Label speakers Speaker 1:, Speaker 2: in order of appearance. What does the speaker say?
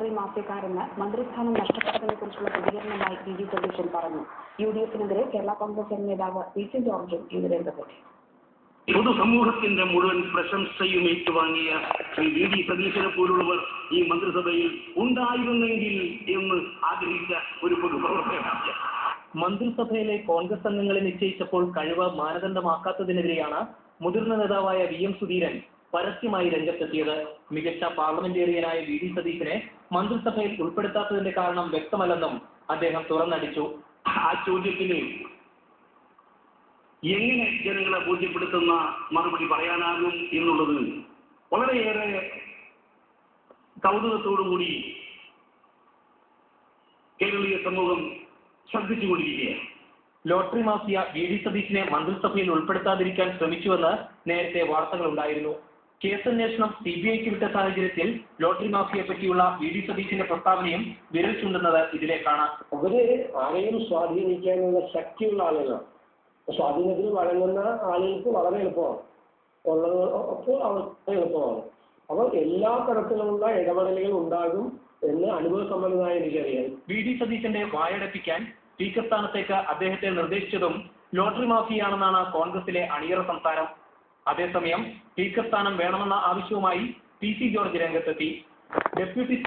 Speaker 1: മാഫിയക്കാരെന്ന് മന്ത്രിസ്ഥാനം നഷ്ടപ്പെട്ടതിനെക്കുറിച്ചുള്ള പ്രതികരണമായി വി.ഡി. സതീശൻ പറഞ്ഞു. യു.ഡി.എഫിനെതിരെ കേരള കോൺഗ്രസ് എം നേതാവ് പി.സി. ജോർജും ഇന്ന് രംഗത്തെത്തി.
Speaker 2: പൊതുസമൂഹത്തിന്റെ മുഴുവൻ പ്രശംസയും ഏറ്റുവാങ്ങിയ ശ്രീ വി.ഡി. സതീശനെ പോലുള്ളവർ ഈ മന്ത്രിസഭയിൽ ഉണ്ടായിരുന്നെങ്കിൽ എന്ന് ആഗ്രഹിച്ച ഒരു പൊതുപ്രവർത്തകനാണ്.
Speaker 3: മന്ത്രിസഭയിലെ കോൺഗ്രസ് അംഗങ്ങളെ നിശ്ചയിച്ചപ്പോൾ കഴിവ് മാനദണ്ഡമാക്കാത്തതിനെതിരെയാണ് മുതിർന്ന നേതാവായ വി.എം. സുധീരൻ പരസ്യമായി രംഗത്തെത്തിയത്. മികച്ച പാർലമെന്റേറിയനായ വി.ഡി. സതീശനെ മന്ത്രിസഭയിൽ ഉൾപ്പെടുത്താത്തതിന്റെ കാരണം വ്യക്തമല്ലെന്നും അദ്ദേഹം തുറന്നടിച്ചു.
Speaker 2: ആ ചോദ്യത്തിന് എങ്ങനെ ജനങ്ങളെ ബോധ്യപ്പെടുത്തുന്ന മറുപടി പറയാനാകും എന്നുള്ളത് വളരെയേറെ കൗതുകത്തോടുകൂടി കേരളീയ സമൂഹം ശ്രദ്ധിച്ചുകൊണ്ടിരിക്കുകയാണ്.
Speaker 3: Lottery mafia VD. സതീശനെ മന്ത്രിസഭയിൽ ഉൾപ്പെടുത്താതിരിക്കാൻ ശ്രമിച്ചുവെന്ന് നേരത്തെ വാർത്തകളുണ്ടായിരുന്നു. കേസന്വേഷണം CBIക്ക് വിട്ട സാഹചര്യത്തിൽ ലോട്ടറി മാഫിയെ പറ്റിയുള്ള വി.ഡി. സതീശന്റെ പ്രസ്താവനയും വിരൽ ചൂണ്ടുന്നത് ഇതിലേക്കാണ്.
Speaker 4: അവര് ആരെയും സ്വാധീനിക്കാനുള്ള ശക്തിയുള്ള ആളുകളാണ്. സ്വാധീനത്തിന് വഴങ്ങുന്ന ആളുകൾക്ക് വളരെ എളുപ്പമാണ്, ഉള്ളപ്പോൾ അവർക്ക് എളുപ്പമാണ്. അപ്പോൾ എല്ലാ തരത്തിലുള്ള ഇടപെടലുകൾ ഉണ്ടാകും എന്ന് അനുഭവസമ്പന്നമായ എനിക്കറിയാം.
Speaker 3: വി.ഡി. സതീശന്റെ വായടപ്പിക്കാൻ സ്പീക്കർ സ്ഥാനത്തേക്ക് അദ്ദേഹത്തെ നിർദ്ദേശിച്ചതും ലോട്ടറി മാഫിയാണെന്നാണ് കോൺഗ്രസിലെ അണിയറ സംസാരം. അതേസമയം സ്പീക്കർ സ്ഥാനം വേണമെന്ന ആവശ്യവുമായി പി.സി. ജോർജ് രംഗത്തെത്തി. ഡെപ്യൂട്ടി